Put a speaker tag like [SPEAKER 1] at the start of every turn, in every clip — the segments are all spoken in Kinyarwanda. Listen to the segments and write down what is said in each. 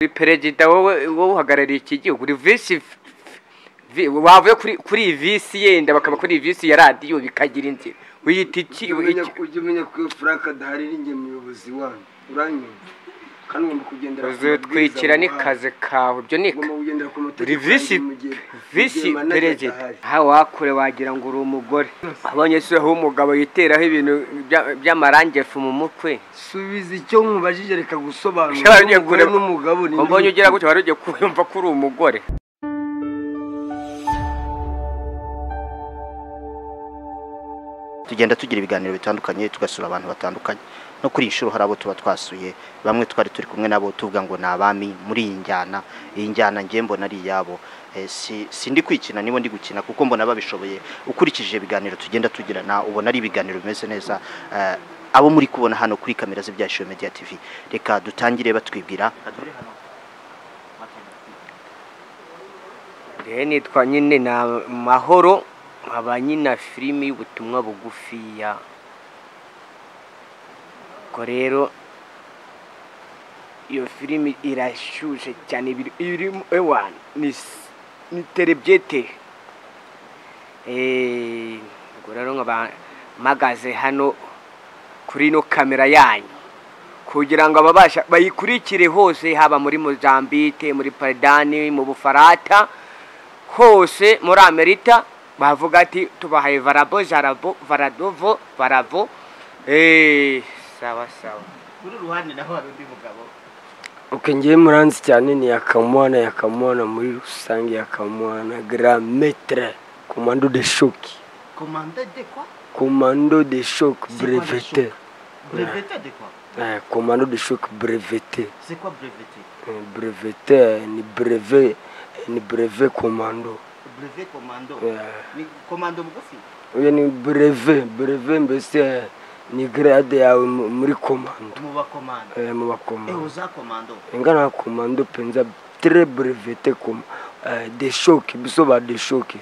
[SPEAKER 1] perezida wowe uhagarariye iki gihugu uri visi wavuye kuri visi yenda bakaba kuri visi ya radio bikagira inzira wiyita iki
[SPEAKER 2] ujye umenya ko Frank adahari ninge muyobozi wanyu uranyumva kandi ngomba kugendera
[SPEAKER 1] twikira ni kaze kawe byo ni uri visi perezida ha wakure wagira ngo uri umugore abonye se aho umugabo yiteraho ibintu by'amarangefu mu mutwe
[SPEAKER 2] subiza icyo nkubajije reka gusobanura n'umugabo ni
[SPEAKER 1] mbonye ugira gutyo wari ugiye kumva ko uri umugore.
[SPEAKER 3] Tugenda tugira ibiganiro bitandukanye tugasura abantu batandukanye no kuri inshuro harabo tuba twasuye bamwe twari turi kumwe nabo tuvuga ngo nabami muri iyi njyana ngiye mbona ari yabo sindi kwikina nibo ndi gukina kuko mbona babishoboye ukurikije ibiganiro tugenda tugirana ubona ari ibiganiro bimeze neza abo muri kubona hano kuri kamera z'Ibyashimo Media TV reka dutangire batwibwira
[SPEAKER 1] nitwa nyine na mahoro abanyina filimi y'ubutumwa bugufiya ko rero iyo filimi irashushe cyane iri ewan ni telebyete ngo rero nk'abamagaze hano kuri no kamera yanyu kugira ngo ababasha bayikurikire hose haba muri Mozambique muri Paradani mu Bufarata hose muri Amerika bavuga ati tubahaye varabo jarabo varadovo varavo sawa sawa
[SPEAKER 3] kuri ruhande naho hari undi mugabo
[SPEAKER 2] ngiye muranzi cyane ni yakamwana muri rusange yakamwana grand maître commando de choc commando de choc breveté
[SPEAKER 3] de quoi
[SPEAKER 2] commando de choc breveté
[SPEAKER 3] c'est quoi breveté
[SPEAKER 2] breveté ni brevet commando
[SPEAKER 3] brevet commando ni commando bugufi
[SPEAKER 2] uye ni brevet mbese ni grade yawe muri commando
[SPEAKER 3] mu bakomando
[SPEAKER 2] mu bakomando
[SPEAKER 3] uza commando
[SPEAKER 2] ingana commando penza très breveté comme des chocs bisoba des chocs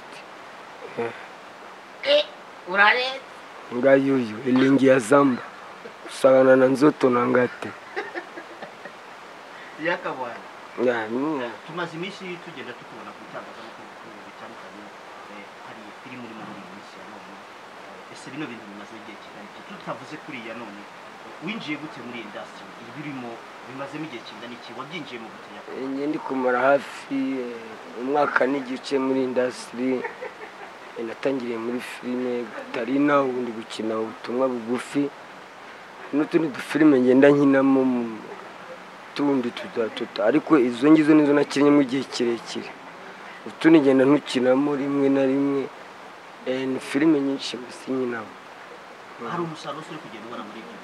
[SPEAKER 3] urare
[SPEAKER 2] ngayuyu ilingi ya zamba usagana na nzoto na ngate
[SPEAKER 3] yakabwana
[SPEAKER 2] ya
[SPEAKER 3] tumaze imisi tugenda tukubona kutangaza bitandukanye hari iri muri minsi ya none ese bino bintu bimaze igihe kinini tutavuze kuri ya none winjiye gute muri industry ibirimo bimazemo igihe kingana iki wabyinjiye mu gutya
[SPEAKER 2] nge ndi kumara hafi umwaka n'igice muri industry natangiriye muri filime Gatarina ubundi gukina ubutumwa bugufi n'utundi dufilime ngenda nkinamo tundi tuta ariko izo ngizo nizo nakinnye mu gihe kirekire utundi ngenda ntukinamo rimwe na rimwe ni filime nyinshi basinyinamo
[SPEAKER 3] hari umusaruro uri kugenda ubona muri ibyo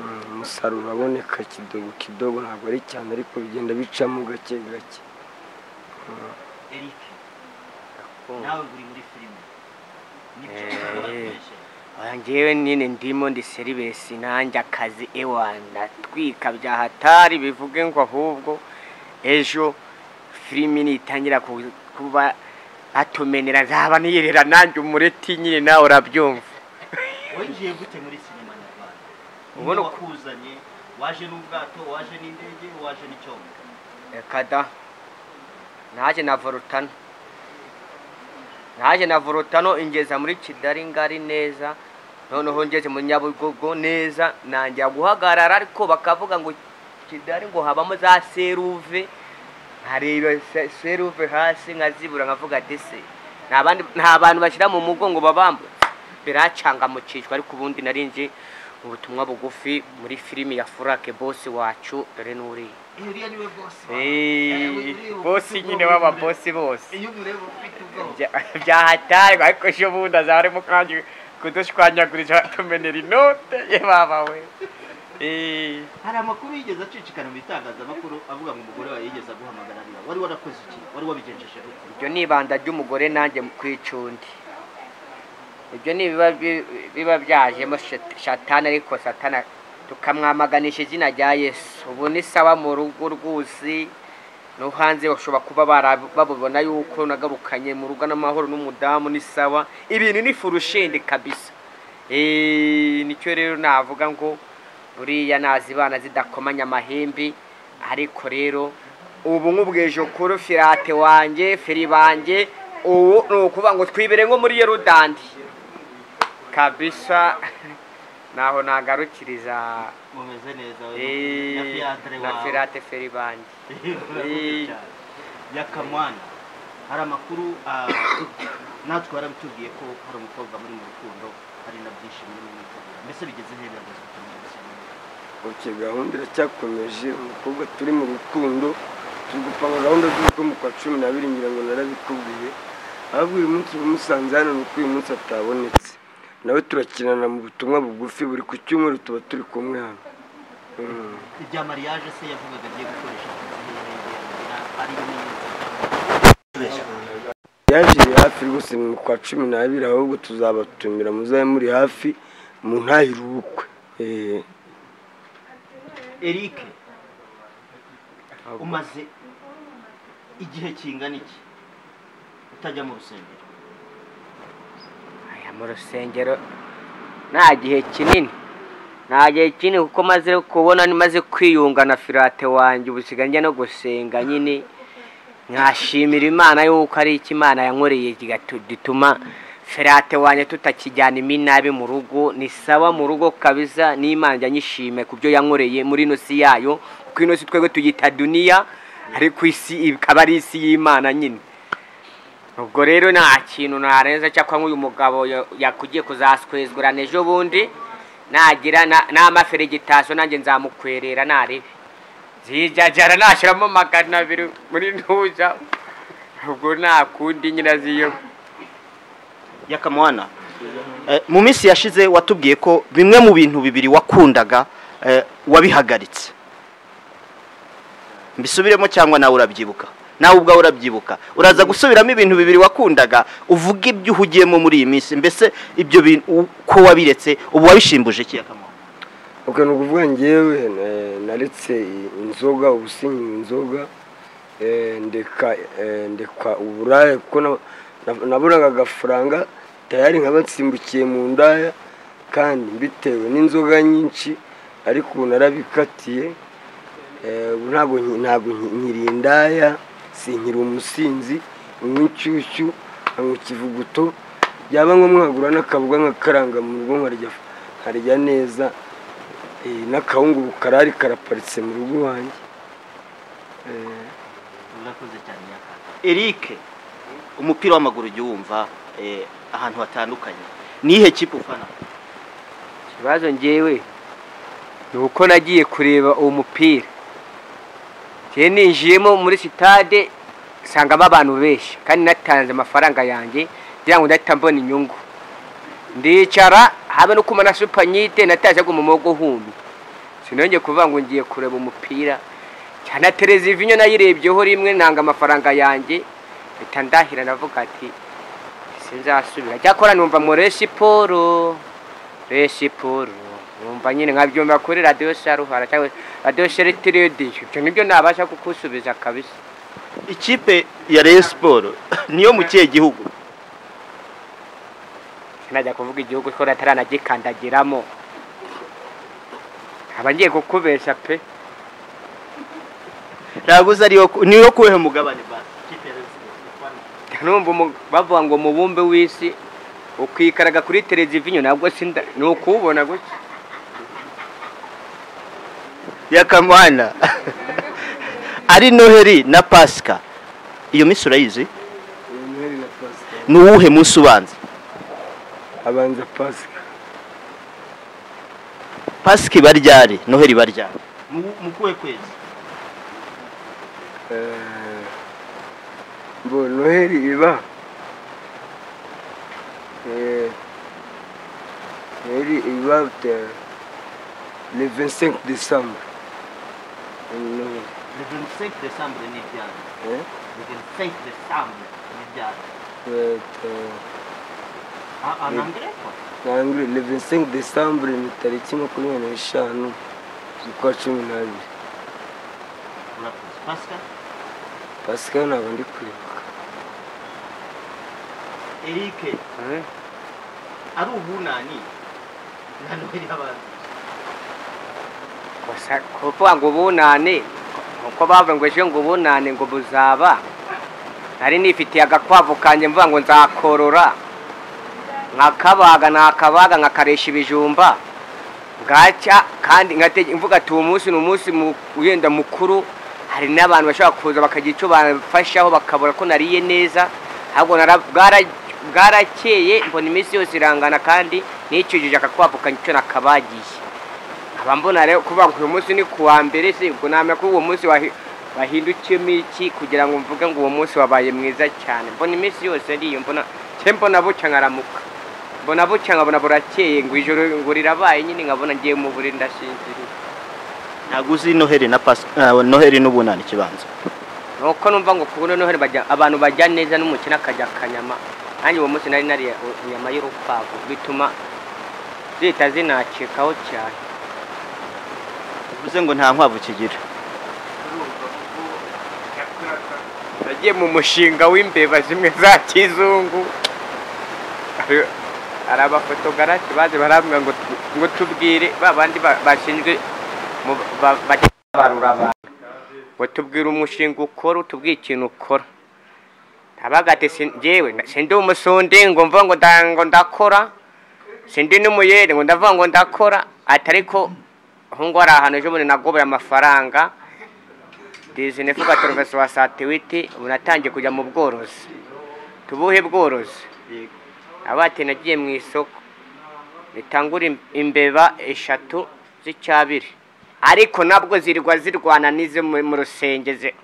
[SPEAKER 3] bintu
[SPEAKER 2] umusaruro aboneka kidogo ntabwo ari cyane ariko bigenda bicamo gake
[SPEAKER 3] Eric nawe uri muri filime
[SPEAKER 1] ngewe nyine ndimo ndi serivisi nanjye akazi ewanda twika bya hatari bivuge ngo ahubwo ejo filimi nitangira kuba atumenera zaba niyerera nanjye umureti nyine nawe urabyumva
[SPEAKER 3] wagiye gute muri sinema nyarwanda ubona kuzanye waje n'ubwato waje n'indege waje n'icyombo
[SPEAKER 1] kada naje na vorotano ingeza muri Kidari ngari neza noneho ngeze mu Nyabugogo neza nanjye guhagarara ariko bakavuga ngo Kidari ngo habamo za seruve hareba seruve hasi nkazibura nkavuga ati se nta bantu bashyira mu mugongo babambu biracanga mu cishwa ariko ubundi narinje ubutumwa bugufi muri filimi ya Furake boss wacu dore nuri
[SPEAKER 3] Uriya niwe boss
[SPEAKER 1] boss nyine baba boss bose
[SPEAKER 3] iyo ureba ufite ubwo
[SPEAKER 1] byahataye ariko sho bundi azaremo kandi kudushwanyagurije tumenera inote ye baba we
[SPEAKER 3] hari amakuru yigeze acicikana mu bitangazamakuru avuga ngo umugore wawe yigeze guhamagara wari warakoze iki wari wabigenjeje
[SPEAKER 1] ibyo nibanda ry'umugore nanjye mu kwicundi ibyo ni biba byajemo shatana ariko satana tukamwamaganisha izina rya Yesu ubu ni sawa mu rugo rwusi no hanze bashobora kuba babona yuko nagarukanye mu rugo n'amahoro n'umudamu ni sawa ibintu ni furushende kabisa nicyo rero navuga ngo buriya nazibana zidakomanya amahembe ariko rero ubu nk'ubwejo kuri firate wanjye feri banjye ubu ni ukuvuga ngo twibere nko muri Yerudandi kabisa naho nagarukiriza
[SPEAKER 3] mumeze neza
[SPEAKER 1] na firate feri banjye
[SPEAKER 3] yakamwana hari amakuru natwe barabitubwiye ko hari umukobwa muri mu rukundo hari na byinshi muri mu rukundo mbese bigeze neza
[SPEAKER 2] gahunda iracyakomeje umukobwa turi mu rukundo turi gupanga gahunda z'uko mu kwa 12 ngira ngo narabikubwiye ahubwo uyu munsi umusanze hano nuko uyu munsi atabonetse nawe turakinana mu butumwa bugufi buri ku cyumweru tuba turi kumwe hano
[SPEAKER 3] ibya mariage se yavugaga agiye gukoresha ari
[SPEAKER 2] yaje hafi rwose mu kwa 12 ahubwo tuzabatumira muzaye muri hafi mu ntahira ubukwe
[SPEAKER 3] Eric umaze igihe kingana iki utajya mu rusengero?
[SPEAKER 1] aya mu rusengero nta gihe kinini kuko maze kubona nimaze kwiyunga na firate wanjye ubusiga njya no gusenga nyine nkashimira Imana yuko ari Imana yankoreye gituma firate wanjye tutakijyana iminabi mu rugo ni sawa mu rugo kabisa n'Imana nyishime kubyo yankoreye muri no si yayo kuko ino si twego tugita dunia ariko isi ikaba ari isi y'Imana nyine ubwo rero nta kintu narenza cyakwa nk'uyu mugabo yakugiye kuzaswezgura nejo bundi nagira n'amaferegitaso nanjye nzamukwerera narebe zijajara nashiramo 200 muri ntuza ubwo nta kundi nyina ziyo
[SPEAKER 3] yakamwana mu minsi yashize watubwiye ko bimwe mu bintu bibiri wakundaga wabihagaritse mbisubiremo cyangwa nawe urabyibuka nawe ubwa urabyibuka uraza gusubiramo ibintu bibiri wakundaga uvuga ibyo uhugiyemo muri iyi minsi mbese ibyo bintu ko wabiretse ubu wabishimbuje iki yakamwana
[SPEAKER 2] okay no kuvuga ngewe naretse inzoga ubusinyi inzoga ndeka uburaya kuko naburaga agafaranga tayari nkabatsimbukiye mu ndaya kandi bitewe n'inzoga nyinshi ariko narabikatiye ntabwo nkirindaya sinkira umusinzi umwicyushyu amukivuguto byaba ngo mwagura n'akabuga nkakaranga mu rugo nkarya neza n'akahungu karari karaparitse mu rugo wanjye
[SPEAKER 3] urakoze cyane yaka Eric umupira w'amaguru ujye wumva ahantu hatandukanye nihe kipe ufana
[SPEAKER 1] kibazo ngewe nuko nagiye kureba uwo mupira ninjiyemo muri stade sangamo abantu benshi kandi natanze amafaranga yanjye kugira ngo ndahita inyungu ndicara habe no kumana supanyite nataje mu mogo humbi sinongeye kuvuga ngo ngiye kureba umupira cyane televiziyo nayirebyeho rimwe nanga amafaranga yanjye bitandahira navuga ati sinzasubira cyakora numva mu resiporo numva nyine nkabyumva kuri radio Sharuhara cyangwa radio Sheritriyo ibyo nibyo nabasha kukusubiza kabisa
[SPEAKER 3] ikipe ya Rayon Sport niyo mu kiye gihugu
[SPEAKER 1] najya kuvuga igihugu ko ataranagikandagiramo abangiye kukubesha pe
[SPEAKER 3] raguza niyo kuhe mugabane ba ikipe ya Rayon Sport
[SPEAKER 1] numva bavuga ngo mubumbe w'isi ukikaraga kuri televiziyo nabwo sinda nukubona gutya
[SPEAKER 3] yakamwana ari Noheli na Pasika iyo minsi urayizi
[SPEAKER 2] Noheli na Pasika
[SPEAKER 3] ni uwuhe munsi ubanza
[SPEAKER 2] abanza
[SPEAKER 3] Pasika baryari Noheli baryari mu kuwe kwezi
[SPEAKER 2] bo Noheli iba Noheli iba le 25 décembre
[SPEAKER 3] le 25 décembre ni byari le 25 décembre ni byari
[SPEAKER 2] Nangre le 25 décembre ni tariki 25 z'ukwa 12 Pasika ntabwo ndi kwibuka
[SPEAKER 3] Eric ari ubunani na Noheli abanza
[SPEAKER 1] kuvuga ngo ubunane uko bavuga ngo ejo ngo ubunane ngo buzaba nari nifitiye agakwavu kanjye mvuga ngo nzakorora nkakabaga nkakaresha ibijumba ngacya kandi mvuga ati uwo munsi ni umunsi wenda mukuru hari n'abantu bashobora kuza bakagira icyo bafashaho bakabura ko nariye neza ahubwo bwarakeye mbona iminsi yose irangana kandi nicujije akakwavu kanjye icyo nakabagiye aba mbona rero kuvuga ngo uyu munsi ni kuwa mbere se ubwo namenya ko uwo munsi wahindukiyemo iki kugira ngo mvuge ngo uwo munsi wabaye mwiza cyane mbona iminsi yose ariyo mbona bucya nkaramuka mbona bucya nkabona burakeye ngo ijoro ngo rirabaye nyine nkabona ngiye mu buriri ndashinziriye.
[SPEAKER 3] ntabwo uzi noheri n'ubunani ikibanza
[SPEAKER 1] nuko numva ngo kubona noheri abantu bajya neza n'umukino akajya akanyama nanjye uwo munsi nari nariye inyama y'urukwavu bituma zihita zinacikaho cyane.
[SPEAKER 3] uvuze ngo nta nkwavu kigira
[SPEAKER 1] nagiye mu mushinga w'imbeba zimwe za kizungu hari abafotogarati baje barambwira ngo tubwire babandi bashinzwe barura abantu ngo tubwire umushinga ukora utubwire ikintu ukora abagate njyewe sindi umusundi ngo mvuga ngo ndakora sindi n'umuyere ngo ndavuga ngo ndakora atariko hungo ari ahantu ejo bundi nagoboye amafaranga Disney fuka professor wa satellite unatangiye kujya mu bworozi tubuhe bworozi abate nagiye mu isoko bitangura imbeba 3 z'icyabiri ariko nabwo zirirwa zirwana nize mu rusengeze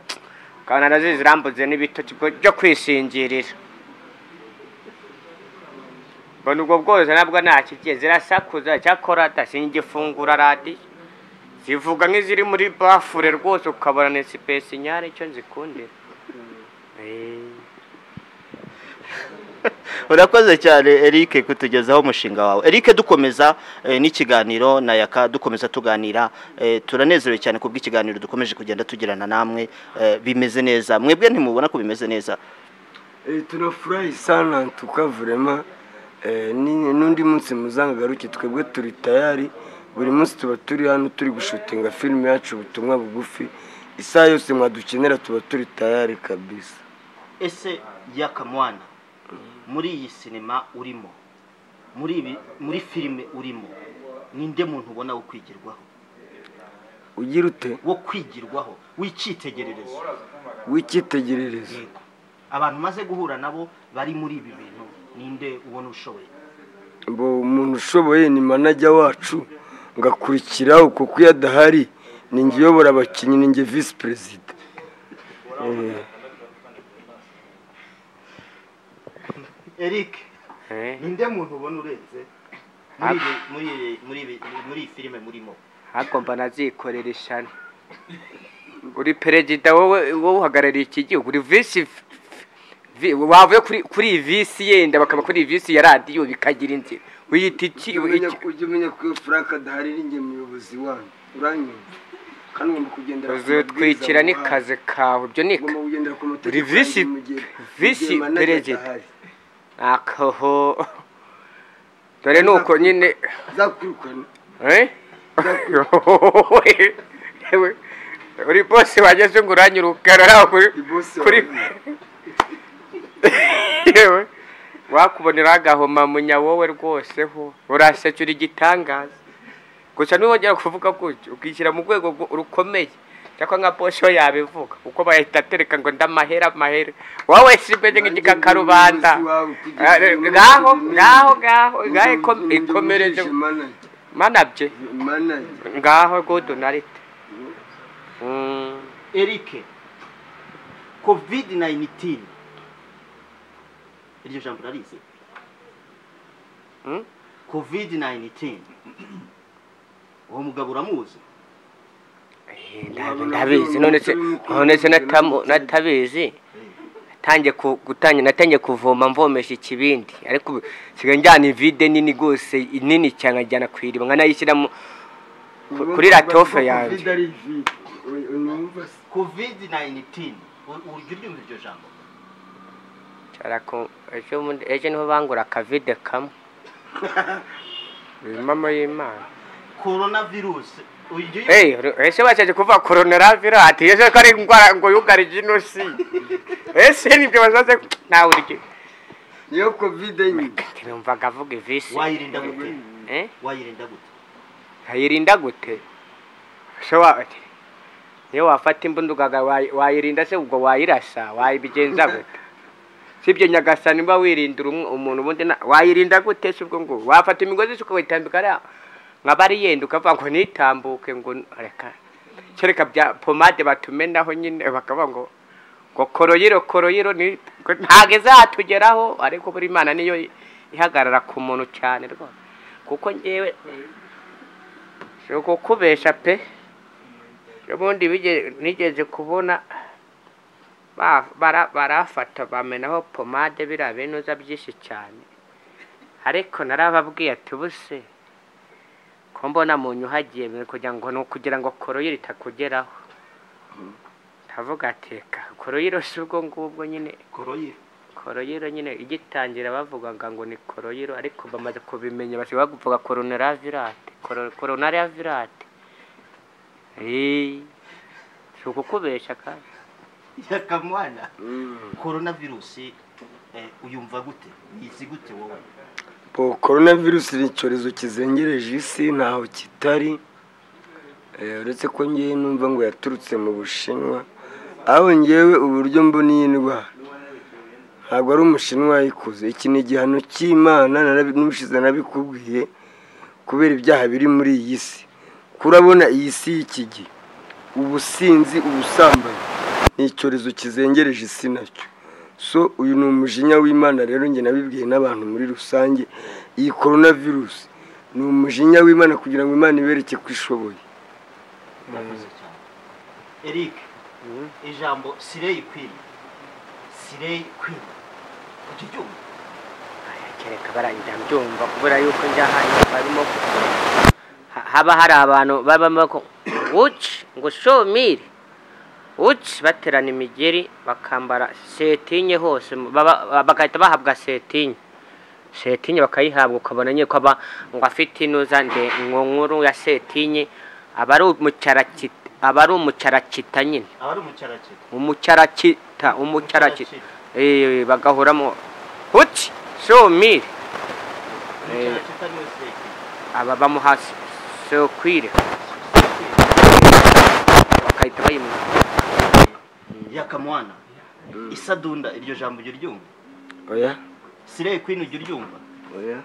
[SPEAKER 1] kana nazo zirambuze n'ibitotsi byo kwisingirira bano ubwo bworozi nabwo ntakigiye zirasakuza cyakora dasingifungura radi zivuga nk'iziri muri bafure rwose ukabona ni space nyare icyo nzikundira.
[SPEAKER 3] urakoze cyane Eric kutugezaho umushinga wawe. Eric dukomeza n'ikiganiro na Yaka dukomeza tuganira turanezerewe cyane kubw'ikiganiro dukomeje kugenda tugirana namwe bimeze neza mwebwe ntimubona ko bimeze neza?
[SPEAKER 2] Tunafurahi sana tukavurema n'undi munsi muzangagaruke twebwe turi tayari buri munsi tuba turi hano turi gushutinga filime yacu ubutumwa bugufi isaha yose mwadukenera tuba turi tayari kabisa.
[SPEAKER 3] Ese Yaka mwana muri iyi sinema urimo muri filime urimo ninde muntu ubona wo kwigirwaho
[SPEAKER 2] ugira ute
[SPEAKER 3] wo kwigirwaho
[SPEAKER 2] w'icyitegererezo
[SPEAKER 3] abantu maze guhura nabo bari muri ibi bintu ninde ubona ushoboye?
[SPEAKER 2] Umuntu ushoboye ni manager wacu ngakurikira uko kuyadahari ninjye uyobora abakinnyi ninjye vice president.
[SPEAKER 3] Eric ninde muntu ubona urenze muri filime murimo?
[SPEAKER 1] Hagomba nazikorera ishani uri perezida wowe uhagarariye iki gihugu uri vice wavuye kuri vice yenda bakaba kuri vice ya radio bikagira inzira wiyita iki
[SPEAKER 2] ujye umenya ko Frank adahari ninjye muyobozi wanyu uranyumva kandi ngomba kugendera
[SPEAKER 1] uzutwikira ni kaze kawe byo nika uri vice perezida akaho dore nuko nyine
[SPEAKER 2] zakurukana
[SPEAKER 1] uri bose bageze ngo uranyurukara kuri yewe wakubonera agahoma munya wowe rwose ho urasetse uri gitangaza gusa niwongera kuvuga gutyo ukishyira mu rwego rukomeye cyakwa nka Bosco yabivuga uko bahita tereka ngo ndamahera wowe sibeze nk'igikakarubanda ngaho ikomereje manabye ngaho godonarite.
[SPEAKER 3] Eric COVID-19 iryo jambo rarize COVID-19 uwo mugabo uramuzi?
[SPEAKER 1] ndabizi none se natabizi natangiye kuvoma mvomesha ikibindi ariko sigaye njyana ivide nini gose nini cyane ajyana kwiriba nkanayishyira kuri ratofe yanjye.
[SPEAKER 3] COVID-19 uryo ryumva iryo jambo
[SPEAKER 1] cyarako ejo niho bangura akavide kamwe mama y'Imana.
[SPEAKER 3] Coronavirus
[SPEAKER 1] ese bachaje kuva coronavirus ese kare ngwara ngo yugarije ino si ese nibyo bazaze nawe urike
[SPEAKER 2] niyo covid nyine
[SPEAKER 1] numva gavuga ivisi
[SPEAKER 3] wayirinda gute wayirinda gute
[SPEAKER 1] hayirinda gute so wati niyo wafata imbundugaga wayirinda se ubwo wayirasa wayibigenza gute sibyo nyagasani mba wirindira umuntu ubundi wayirinda gute se ubwo ngo wafata imigozi suko witambika ari nkabari yenda ukavuga ngo nitambuke ngo reka kereka bya pomade batumenaho nyine bakaba ngo koroyiro ni ntageze atugeraho ariko buri Imana niyo ihagarara ku muntu cyane rwose kuko ngewe cyo kubesha pe ubundi nigeze kubona barafata bamenaho pomade birabenuza byinshi cyane ariko narababwiye ati buse ko mbona munyu hagiye kugira ngo koroyiro itakugeraho ndavuga ati koroyiro si ubwo ngubwo nyine koroyiro nyine igitangira bavuga ngo ni koroyiro ariko bamaze kubimenya basiba kuvuga coronavirus shuko kubesha kandi
[SPEAKER 3] yakamwana coronavirus uyumva gute yizi gute wowe
[SPEAKER 2] coronavirus ni icyorezo kizengereje isi ntaho kitari uretse ko ngiye numva ngo yaturutse mu Bushinwa aho ngewe uburyo mbona iyi ndwara ntabwo ari umushinwa yayikoze iki ni igihano cy'Imana n'ubushize nabikubwiye kubera ibyaha biri muri iyi si kurabona iyi si y'iki gihe ubusinzi ubusambanyi ni icyorezo kizengereje isi nacyo so uyu ni umujinya w'Imana rero nge nabibwiye n'abantu muri rusange iyi coronavirus ni umujinya w'Imana kugira ngo Imana ibereke ko ishoboye
[SPEAKER 3] Eric ijambo Sirey Queen ukicyumva
[SPEAKER 1] kereka barayidambyumva kubera yuko njyahaye barimo haba hari abantu babamo ko ngo show me baterana imigeri bakambara setinye hose bagahita bahabwa setinye bakayihabwa ukabona nyine ko ngo afite inuza nkuru ya setinye aba ari umucarakita nyine umucarakita bagahoramo show me aba bamuhasi so kwire bakahita bayimuha
[SPEAKER 3] yakamwana isadunda iryo jambo ryo ryumva
[SPEAKER 2] oya
[SPEAKER 3] Sirey Queen ujya uryumva
[SPEAKER 2] oya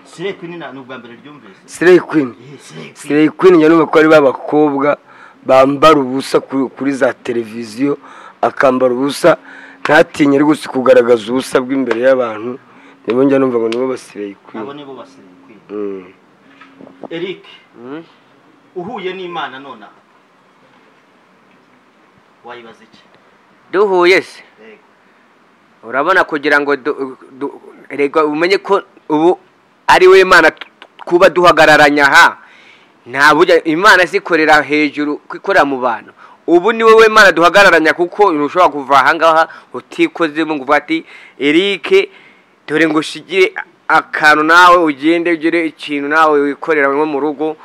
[SPEAKER 3] Sirey Queen ni ubwa mbere ryumvise
[SPEAKER 2] Sirey Queen nyine ko ari babakobwa bambara ubusa kuri za televiziyo akambara ubusa ntatinye rwose kugaragaza ubusa bw'imbere y'abantu nibo njya numva ngo nibo Sirey Queen
[SPEAKER 3] abo nibo Sirey Queen Eric uhuye n'Imana nona wayibaza iki
[SPEAKER 1] duhuye se urabona kugira ngo rego umenye ko ubu ari we Imana kuba duhagararanya ha nta burya Imana sikorera hejuru kwikorera mu bantu ubu ni wowe Imana duhagararanya kuko ushobora kuva ahangaha utikoze ngo ati Eric dore ngo shigire akantu nawe ugende ugire ikintu nawe wikorera nko mu rugo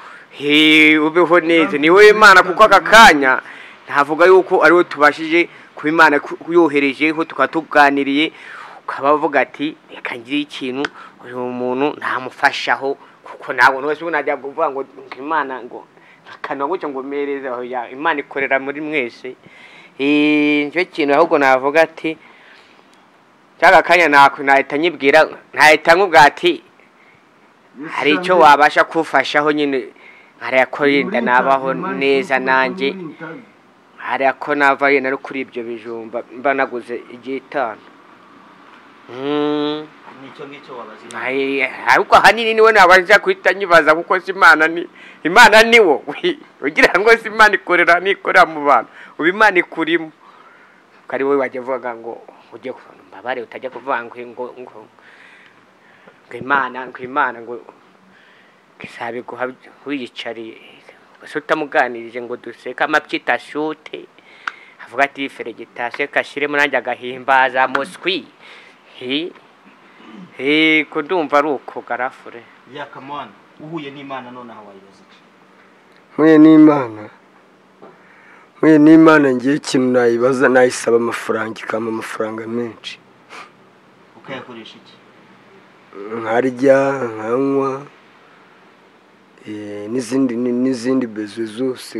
[SPEAKER 1] ubeho neza ni wowe Imana kuko akakanya ntavuga yuko ari we tubashije ku Imana yoherejeho tukatuganiriye ukabavuga ati reka ngire ikintu uyu muntu ntamufashaho kuko ntabwo wese unajya kuvuga ngo Imana ngo akana gutyo ngo mereze aho Imana ikorera muri mwese nicyo kintu ahubwo navuga ati cyangwa kanya nahita nyibwira ntahita nkubwira ati hari icyo wabasha kufashaho nyine hariya ko yenda nabaho neza nanjye hariya ko nava yenda no kuri ibyo bijumba mba naguze igitano
[SPEAKER 3] nicyo ngicyo wabaza
[SPEAKER 1] ariko ahanini niwe nabasha kuhita nyibaza kuko si Imana ni wowe ugira ngo si Imana nikorera mu bantu ubu Imana ikurimo ko ari wowe wajya uvuga ngo ujye mbabare utajya kuvuga ngo Imana ngo kisabe guha wiyicariye gusa utamuganirije ngo duseka amabyita shute avuga ati feregitase kashiremo nanjye agahimbaza muswi kundumva ari uko garafure
[SPEAKER 3] yakamwana uhuye n'Imana none aho wayibaza
[SPEAKER 2] n'Imana ngiye ikintu nayibaza nayisaba amafaranga ikampa amafaranga menshi
[SPEAKER 3] ukayakoresha iki
[SPEAKER 2] nkarya nkanywa n'izindi bezo zose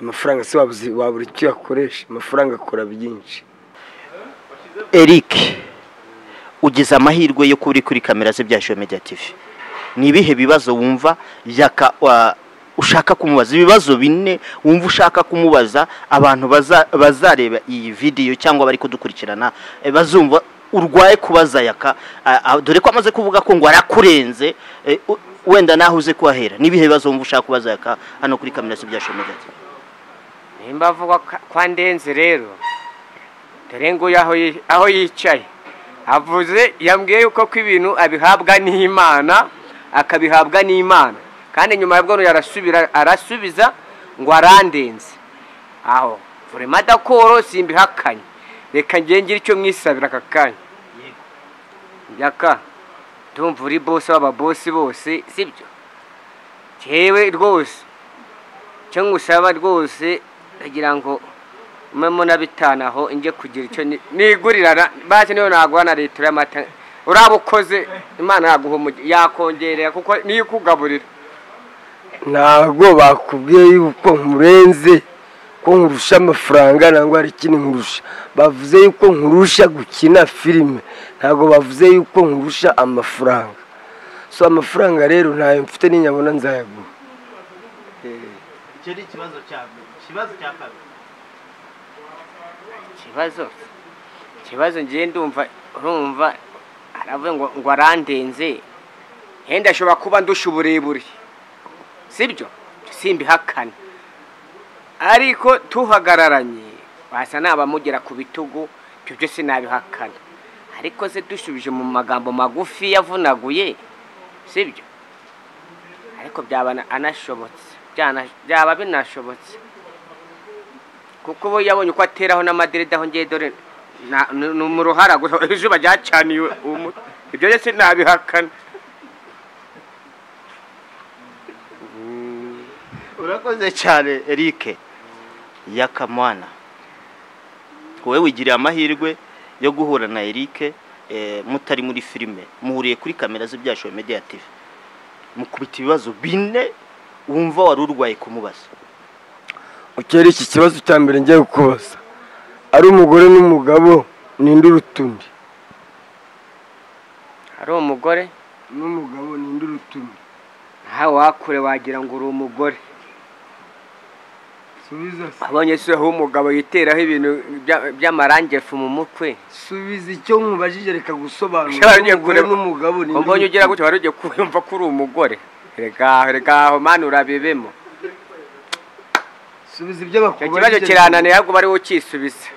[SPEAKER 2] amafaranga se wabura icyo yakoresha amafaranga akora byinshi
[SPEAKER 3] Eric ugize amahirwe yo kuri kamera ze bya Media TV ni ibihe bibazo wumva Yaka ushaka kumubaza ibibazo bine wumva ushaka kumubaza abantu bazareba iyi video cyangwa bari kudukurikirana bazumva urwaye kubaza Yaka dore ko amaze kuvuga ko ngo arakurenze wenda nahuze kwahera nibihe bibazo wumva ushaka kubaza Yaka hano kuri kamera ze bya Media TV
[SPEAKER 1] nimba avuga kwa ndenze rero dore ngo aho yicaye avuze yambwiye yuko ko ibintu abihabwa n'Imana akabihabwa n'Imana kandi nyuma yabwo arasubiza ngo arandenze aho vraiment d'accord simbihakanye reka ngira icyo mwisabira akakanya Yaka ndumva uri boss w'aba boss bose sibyo jewe rwose cyo ngusaba rwose agira ngo memo nabitanaho inge kugira icyo nigurirana baje niyo nagwana leta y'amata urabukoze Imana yakongerera kuko niyo kugaburira
[SPEAKER 2] ntago bakubwiye yuko nkurenze ko nkurusha amafaranga nangwa ari kini nkurusha bavuze yuko nkurusha gukina filime ntago bavuze yuko nkurusha amafaranga so amafaranga rero ntayo mfite n'inyabona nzayagura
[SPEAKER 3] icyo ni ikibazo cya kabiri
[SPEAKER 1] ikibazo ngiye urumva aravuga ngo arandenze henda ashobora kuba ndusha uburebure sibyo simbihakana ariko tuhagararanye basa nabamugera ku bitugu byo byose nabihakana ariko se dusubije mu magambo magufi yavunaguye sibyo ariko byaba anashobotse byaba binashobotse kuko bo yabonye uko ateraho n'amadirida aho ngiye dore mu ruhara izuba ryacaniwe ibyo byose nabihakana
[SPEAKER 3] urakoze cyane Eric Yaka mwana wowe wigiriye amahirwe yo guhura na Eric mutari muri filime muhuriye kuri kamera ze bya Media TV mukubita ibibazo bine wumva wari urwaye kumubaza
[SPEAKER 2] ukeri iki kibazo cya mbere ngiye kukubaza ari umugore n'umugabo ninde urutundi
[SPEAKER 1] ari umugore
[SPEAKER 2] n'umugabo ninde urutundi
[SPEAKER 1] ha wakure wagira ngo uri umugore
[SPEAKER 2] subiza
[SPEAKER 1] abonye se aho umugabo yiteraho ibintu by'amarangefu mu mutwe
[SPEAKER 2] subiza icyo nkubajije reka gusobanura n'umugabo
[SPEAKER 1] ninde mbonye ugira gutyo warugiye kuyumva ko uri umugore rega aho manu urabibemo
[SPEAKER 2] subiza ibyo bakubajije
[SPEAKER 1] ikibazo kirananiye ahubwo bari ukisubiza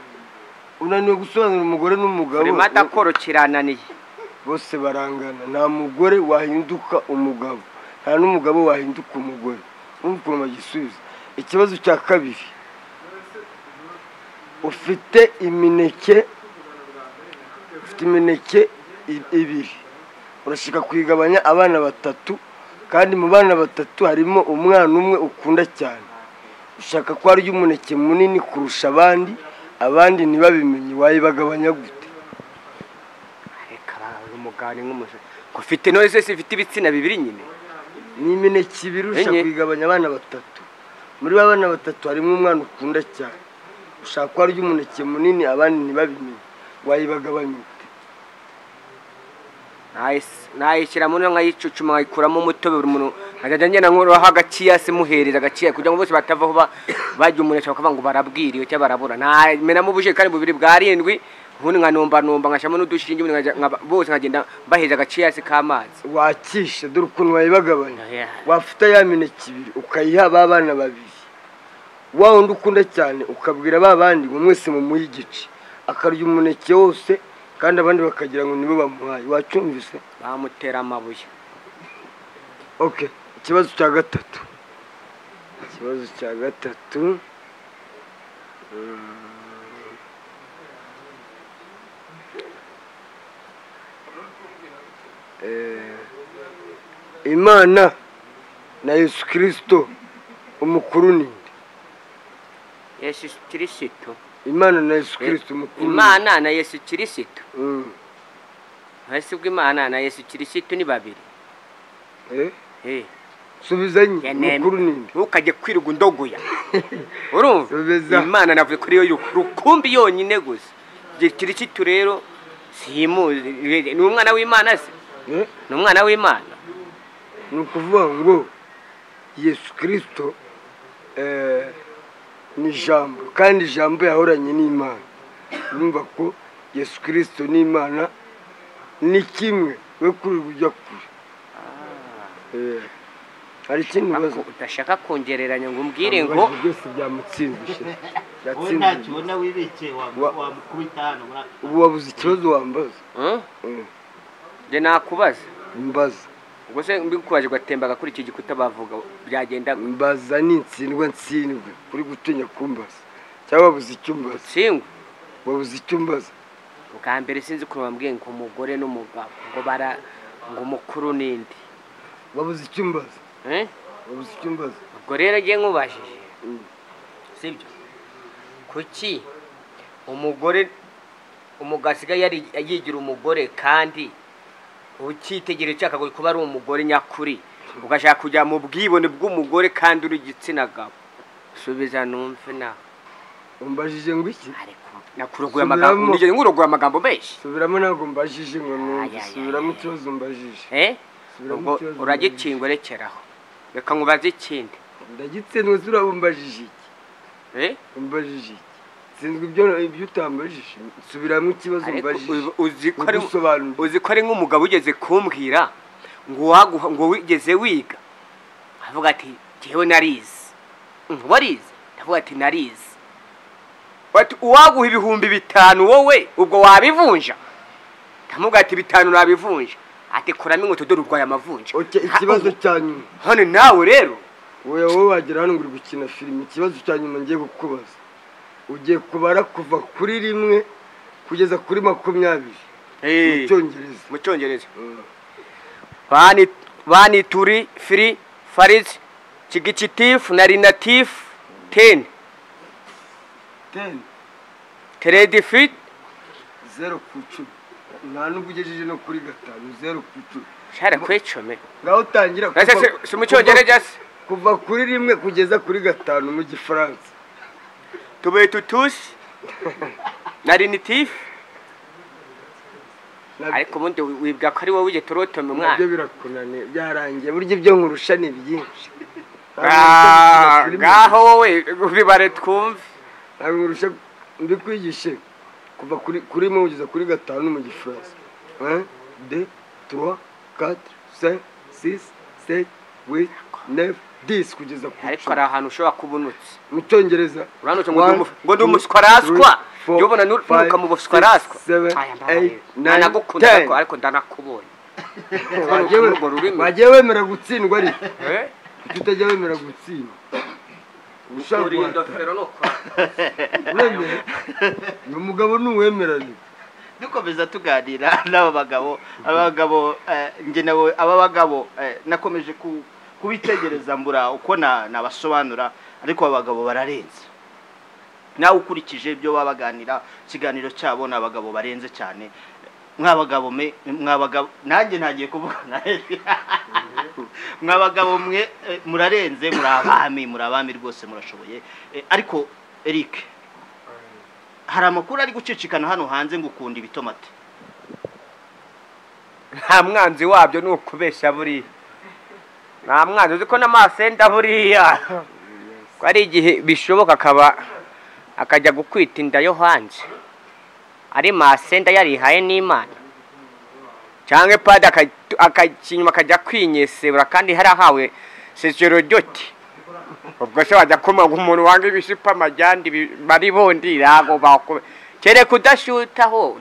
[SPEAKER 2] unaniwe gusobanura umugore n'umugabo
[SPEAKER 1] uri madakoro kirananiye
[SPEAKER 2] bose barangana nta mugore wahinduka umugabo nta n'umugabo wahinduka umugore n'ukuntu bagisubiza ikibazo cya kabiri ufite imineke ibiri urashaka kwigabanya abana batatu kandi mu bana batatu harimo umwana umwe ukunda cyane ushaka ko ari umuneke munini kurusha abandi ntibabimenye wayibagabanya gute
[SPEAKER 1] reka umugani nk'umusore ufite none se ifite ibitsina bibiri nyine
[SPEAKER 2] ni imineke ibiri ushaka kwigabanya abana batatu muri abana batatu harimo umwana ukunda cyane ushaka ko ari umuneke munini abandi ntibabimenye wayibagabanya gute
[SPEAKER 1] nayishyira muri nkayicucuma nkayikuramo umutobe buri muntu nkajya ngenda nkuraho agakiyasi muhereza agakiyasi kugira ngo bose batavaho bajya umuneke bakavuga ngo barabwiriwe cyangwa barabura namenamo ubujerekani bubiri bwa 7 ubundi nkanomba nkashyamo n'udushinge bose nkagenda baheza agakiyasi k'amazi
[SPEAKER 2] wakishe dore ukuntu wayibagabanya wafite ya mineke ibiri ukayiha abana babiri wa wundi ukunda cyane ukabwira babandi ngo mwese mumuhe igice akarya umuneke wose kandi abandi bakagira ngo nibo bamuhaye wacyumvise
[SPEAKER 1] bamutera amabuye
[SPEAKER 2] okay ikibazo cya gatatu Imana na Yesu Kristo umukuru ni
[SPEAKER 1] Yesu Kristo.
[SPEAKER 2] Imana na Yesu Kristo umukuru.
[SPEAKER 1] Imana na Yesu Kristo. Hasi bw'Imana na Yesu Kristo ni babiri.
[SPEAKER 2] Subizanye umukuru ni
[SPEAKER 1] ntukajye kwiruga undogoya. Urumva? Imana navuye kuri yo rukumbi yonyine gusa. Kristo rero simuzi ni umwana w'Imana se? Ni umwana w'Imana.
[SPEAKER 2] Nukuvuga ngo Yesu Kristo ni ijambo kandi ijambo yahoranye n'Imana. Urumva ko Yesu Kristo ni Imana ni kimwe we kuri ujya kure. Hari ikintu bazo
[SPEAKER 1] udashaka kongereranya ngo umbwire ngo
[SPEAKER 2] byose byamutsinzishe.
[SPEAKER 3] Ntacyo wibike wamukubitano
[SPEAKER 2] ubu wabuze ikibazo wambaza.
[SPEAKER 1] Je nakubaza
[SPEAKER 2] mbaza
[SPEAKER 1] ubwo se mbikubaje gatembaga kuri iki gikuta bavuga byagenda
[SPEAKER 2] mbaza nitsindwe kuri gutinya kumbaza cyangwa wabuze icyo mbaza
[SPEAKER 1] singwe
[SPEAKER 2] wabuze icyo mbaza
[SPEAKER 1] ubwa mbere sinzi ko bambwiye ngo umugore n'umugabo ngo bara ngo mukuru nindi
[SPEAKER 2] wabuze icyo mbaza wabuze icyo mbaza
[SPEAKER 1] ubwo rero ngiye nkubajije sibyo kuki umugore umugasiga yari yigira umugore kandi ukitegere cyaka kuba ari umugore nyakuri ugashaka kujya mu bwibone bw'umugore kandi uri gitsina gabo subiza numve na
[SPEAKER 2] umbajije ngo iki
[SPEAKER 1] nakurogoye amagambo nigeze ngurogoye amagambo menshi
[SPEAKER 2] subiramo nago mbajije ngo numve subiramo ikibazo mbajije
[SPEAKER 1] ubwo uragitsindwe rekeraho reka nkubaze ikindi
[SPEAKER 2] ndagitsindwe zurabumbajije iki umbajije sinzwe ibyo utambajije subiramo ikibazo mbajije
[SPEAKER 1] uzi ko ari nk'umugabo ugeze kumbwira ngo wigeze wiga avuga ati jewe narize warize ndavuga ati narize bati uwaguha ibihumbi 5 wowe ubwo wabivunja ndamuga ati 5 nabivunja ati kuramo inkweto dore urwaye amavunja
[SPEAKER 2] ikibazo cyanyuma
[SPEAKER 1] hano nawe rero
[SPEAKER 2] wowe wagira hano nguri gukina filime ikibazo cyanyuma ngiye kukubaza ugiye kubara kuva kuri 1 kugeza kuri 20 mu cyongereza bani turi free faris kigicitifu na rinatif 10 trade fit 0 kucu nta nubugejeje no kuri 5 0 kucu shara kwecome ngaho utangira si mu cyongereza kuva kuri 1 kugeza kuri 5 mu gifaransa tube tutusi na rinatif ariko bundi wibwa ko ari wowe uje turotome mwana byo birakunane byarangiye buryo byo nkurusha ni byinshi ngaho wowe bibare twumve nkurusha mbikwigishe kuva kuri mu ugeza kuri 5 mu gifaransa 1 2 3 4 5 6 7 8 9 10 kugeza ku ariko ari ahantu ushobora kubunutse mu cyongereza uranutse ngo ndi umuswaraswa yobona nuka mu buswaraswa nagukunda ariko ndanakubonye wagiye wemera gutsindwa ari tutajya wemera gutsindwa ushaka fero no kwa umugabo nuwemeranye
[SPEAKER 3] dukomeza tuganira n'abo bagabo nge nawe aba bagabo nakomeje kubitegereza mbura uko nabasobanura ariko abagabo bararenze nawe ukurikije ibyo babaganira kiganiro cyabo n'abagabo barenze cyane mwabagabo nanjye ntagiye kuvuga mwabagabo mwe murarenze muri abami rwose murashoboye ariko Eric hari amakuru ari gucicikana hano hanze ngo ukunda ibitomate
[SPEAKER 1] nta mwanzi wabyo nukubeshya buri nta mwanzi uzi ko n'amasenda buriya ko ari igihe bishoboka akajya gukwita inda yo hanze ari masenda yarihaye n'Imana cyangwa padi akakinyuma akajya kwinyesebura kandi harahawe sejerodoti ubwo se wajya kuma umuntu wanga ibishipa amajyandi bari bondi rago bakube kere kudashutaho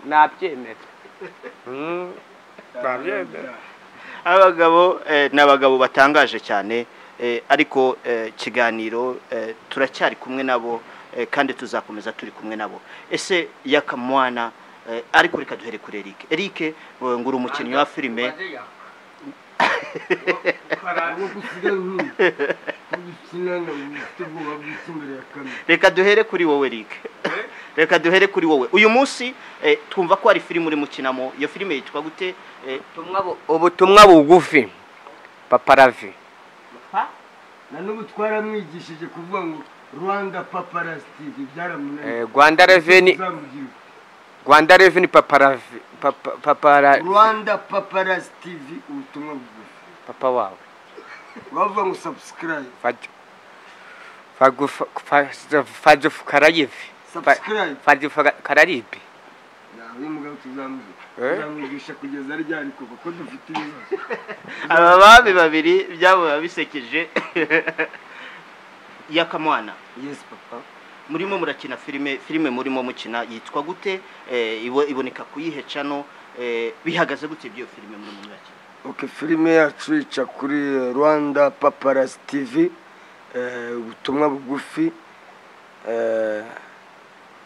[SPEAKER 1] nabyemera
[SPEAKER 3] abagabo n'abagabo batangaje cyane ariko kiganiro turacyari kumwe nabo kandi tuzakomeza turi kumwe nabo ese Yaka mwana ariko reka duhere kuri Eric ngura umukinnyi wa filime reka duhere kuri wowe Eric, reka duhere kuri wowe. Uyu munsi twumva ko hari filime uri mukinamo, iyo filime yitwa gute?
[SPEAKER 1] ubutumwa bugufi paparavi.
[SPEAKER 2] nanubu twaramwigishije kuvuga ngo Rwanda Paparazzi TV byaramunaniye.
[SPEAKER 1] Rwanda Revenue paparavi
[SPEAKER 2] Rwanda Paparazzi TV ubutumwa bugufi.
[SPEAKER 1] papa wawe
[SPEAKER 2] bavuga ngo subscribe.
[SPEAKER 1] Faju karayive.
[SPEAKER 2] Subscribe.
[SPEAKER 1] Faju kararibe.
[SPEAKER 2] Uyu mugabo tuzamwigisha kugeza ryari kuko dufite ibibazo.
[SPEAKER 3] Aba babi babiri byabo bisekeje. Yaka mwana.
[SPEAKER 2] Yes papa.
[SPEAKER 3] Murimo murakina filime murimo mukina yitwa gute? Iboneka kuyihe channel? Bihagaze gute byo filime murimo murakina?
[SPEAKER 2] Okay, filime yacu ica kuri Rwanda Paparazzi TV, ubutumwa bugufi.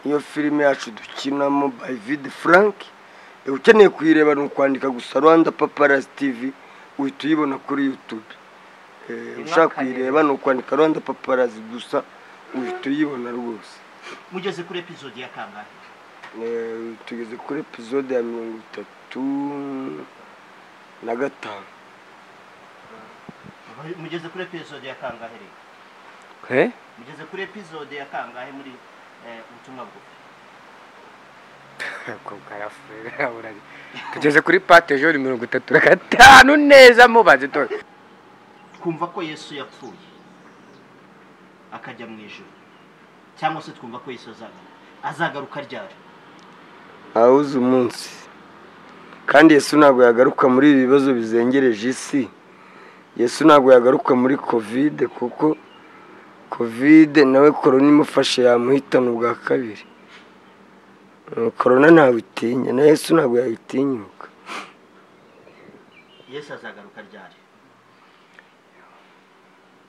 [SPEAKER 2] Iyo filime yacu dukinamo by Vid Frank. Ukeneye kuyireba no kwandika gusa Rwanda Paparazzi TV uhita uyibona kuri YouTube. Ushaka kuyireba no kwandika Rwanda Paparazzi gusa uhita uyibona rwose.
[SPEAKER 3] Mugeze kuri episode ya kangahe?
[SPEAKER 2] Tugeze kuri episode ya 35.
[SPEAKER 3] Mugeze kuri episode ya kangahe? Mugeze kuri episode ya kangahe muri ubutumwa bugufi?
[SPEAKER 1] Tugeze kuri pate jori 35 neza mubaze to.
[SPEAKER 3] Twumva ko Yesu yapfuye akajya mu ijuru, cyangwa se twumva ko Yesu azagaruka ryari?
[SPEAKER 2] Awuze umunsi. Kandi Yesu ntabwo yagaruka muri ibi bibazo bizengereje isi. Yesu ntabwo yagaruka muri covid kuko covid nawe corona imufashe yamuhitana ubwa kabiri. Corona ntabwo itinya, na Yesu ntabwo yayitinyuka.
[SPEAKER 3] Yesu azagaruka ryari?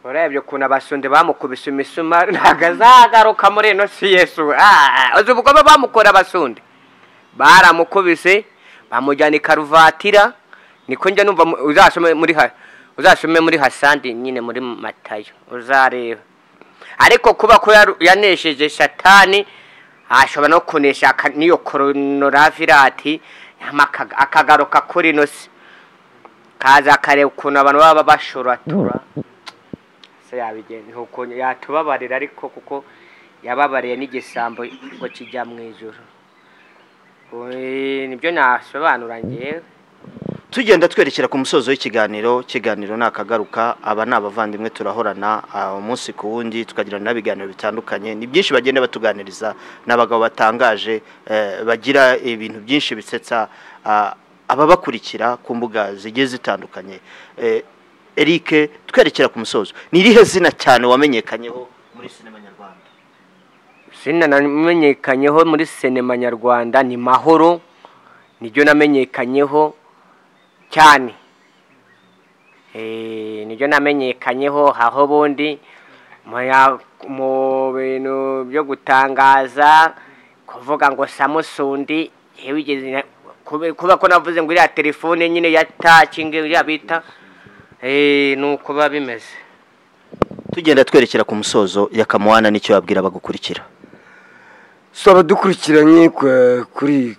[SPEAKER 1] Urebye kuna abasonde bamukubise imisumari ntabwo azagaruka muri ino si Yesu. Uzi ubwo bamukora abasonde baramukubise bamujyana ikaruvatira, niko njya numva. Uzasome muri Hasandi nyine muri Matayo uzareba. Ariko kuba ko yanesheje Satani ashobora no kunesha niyo coronavirus akagaruka kuri no si kaza kare ukuntu abantu baba bashoratura se yabigenda nuko yatubabarira, ariko kuko yababariye n'igisambo ngo kijya mu ijuru. Nibyo nasobanura ngewe.
[SPEAKER 3] Tugenda twerekera ku musozo w'ikiganiro. Kiganiro nakagaruka, aba nabavandimwe turahorana umunsi ku wundi tukagira nabiganiro bitandukanye. Ni byinshi bagenda batuganiriza n'abagabo batangaje, bagira ibintu byinshi bisetsa ababakurikira ku mbuga zigiye zitandukanye. Eric, twerekera ku musozo, ni irihe zina cyane wamenyekanyeho muri sinema nyarwanda?
[SPEAKER 1] Sina namenyekanyeho muri sinema nyarwanda ni Mahoro, nibyo namenyekanyeho cyane. Nibyo namenyekanyeho aho bundi mu bintu byo gutangaza kuvuga ngo Samusundi yewigeze kuba ko navuze ngo iriya telefone nyine ya touching yabita nuko babimeze.
[SPEAKER 3] Tugenda twerekera ku musozo Yaka mwana nicyo yabwira bagukurikira.
[SPEAKER 2] So abadukurikiranye kuri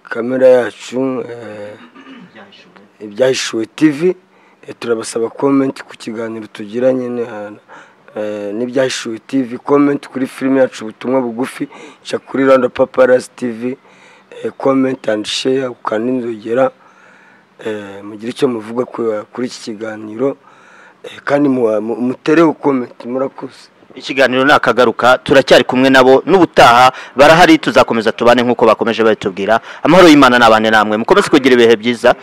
[SPEAKER 2] kamera yacu Ibyahishuwe TV, turabasaba comment ku kiganiro tugiranye n'Ibyahishuwe TV, comment kuri filime yacu ubutumwa bugufi cha kuri Rwanda Paparazzi TV, comment and share ukaninzogera mugira icyo muvuga kuri iki kiganiro, kandi mutere comment murakoze.
[SPEAKER 3] Ikiganiro nakagaruka, turacyari kumwe nabo n'ubutaha barahari, tuzakomeza tubane nkuko bakomeje batubwira. Amahoro y'Imana nabane namwe, mukomeze kugira ibihe byiza.